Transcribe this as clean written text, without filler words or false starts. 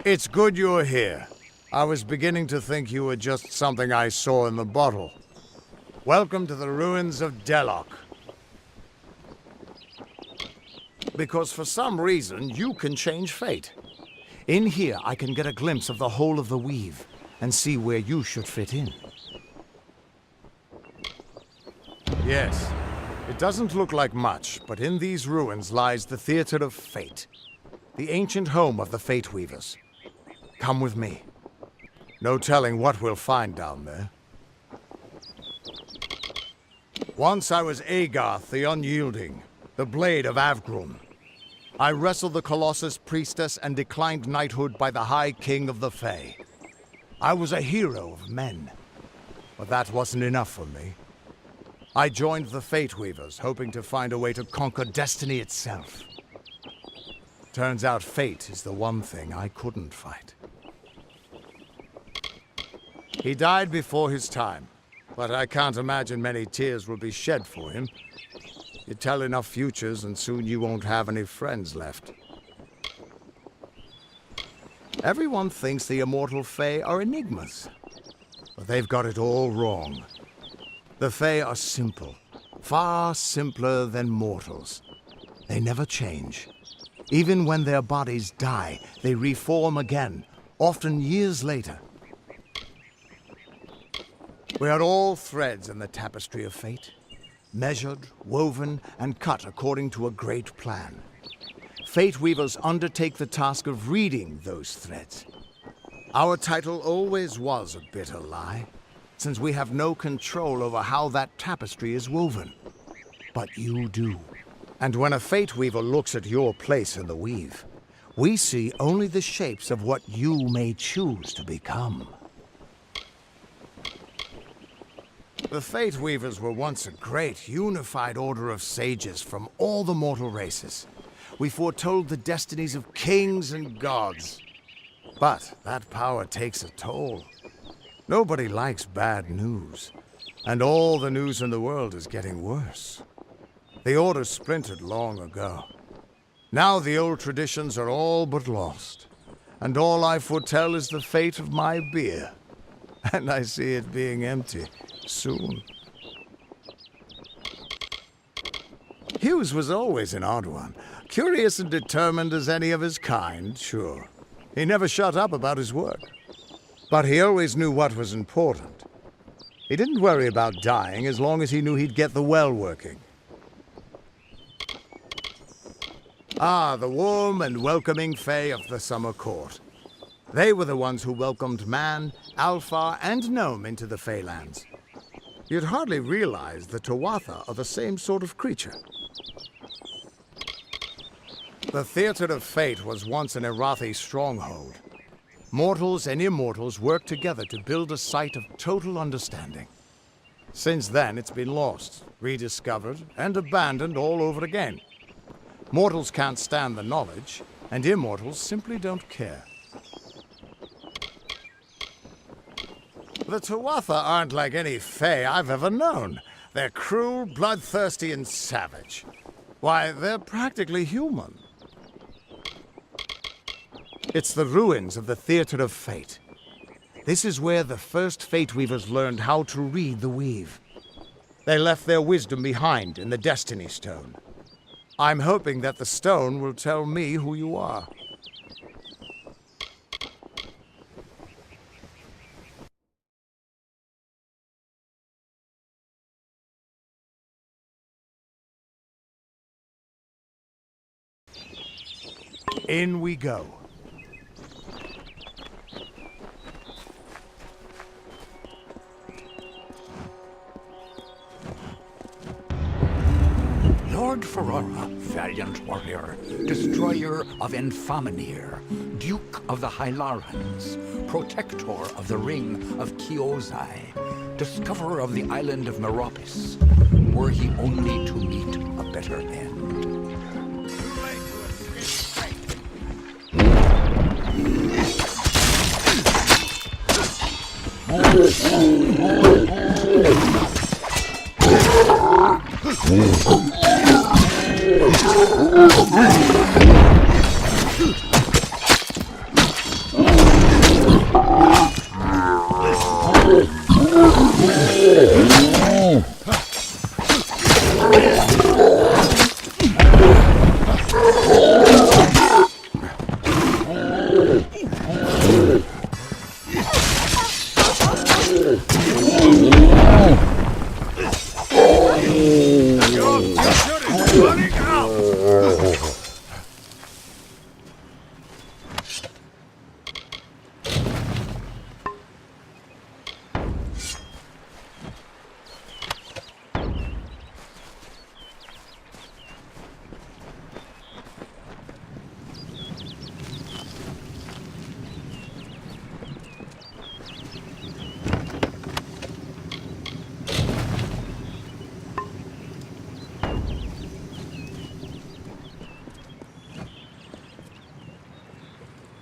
It's good you're here. I was beginning to think you were just something I saw in the bottle. Welcome to the ruins of Delok. Because for some reason, you can change fate. In here, I can get a glimpse of the whole of the weave and see where you should fit in. Yes, it doesn't look like much, but in these ruins lies the Theater of Fate, the ancient home of the Fate Weavers. Come with me. No telling what we'll find down there. Once I was Agarth the Unyielding, the Blade of Avgrun. I wrestled the Colossus Priestess and declined knighthood by the High King of the Fae. I was a hero of men, but that wasn't enough for me. I joined the Fate Weavers, hoping to find a way to conquer destiny itself. Turns out fate is the one thing I couldn't fight. He died before his time, but I can't imagine many tears will be shed for him. You tell enough futures and soon you won't have any friends left. Everyone thinks the immortal Fae are enigmas, but they've got it all wrong. The Fae are simple, far simpler than mortals. They never change. Even when their bodies die, they reform again, often years later. We are all threads in the tapestry of fate, measured, woven, and cut according to a great plan. Fate Weavers undertake the task of reading those threads. Our title always was a bitter lie, since we have no control over how that tapestry is woven. But you do. And when a Fate Weaver looks at your place in the weave, we see only the shapes of what you may choose to become. The Fate Weavers were once a great, unified order of sages from all the mortal races. We foretold the destinies of kings and gods. But that power takes a toll. Nobody likes bad news, and all the news in the world is getting worse. The Order splintered long ago. Now the old traditions are all but lost. and all I foretell is the fate of my beer. And I see it being empty soon. Hughes was always an odd one. Curious and determined as any of his kind, sure. He never shut up about his work. But he always knew what was important. He didn't worry about dying as long as he knew he'd get the well working. Ah, the warm and welcoming Fae of the Summer Court. They were the ones who welcomed man, Alpha, and Gnome into the Faelands. You'd hardly realize the Tuatha are the same sort of creature. The Theater of Fate was once an Arathi stronghold. Mortals and immortals worked together to build a site of total understanding. Since then, it's been lost, rediscovered, and abandoned all over again. Mortals can't stand the knowledge, and immortals simply don't care. The Tuatha aren't like any Fae I've ever known. They're cruel, bloodthirsty, and savage. Why, they're practically human. It's the ruins of the Theater of Fate. This is where the first Fate Weavers learned how to read the weave. They left their wisdom behind in the Destiny Stone. I'm hoping that the stone will tell me who you are. In we go. Lord Ferrara, valiant warrior, destroyer of Enfaminir, Duke of the Hylarans, protector of the Ring of Kiozai, discoverer of the island of Meropis, were he only to meet a better end.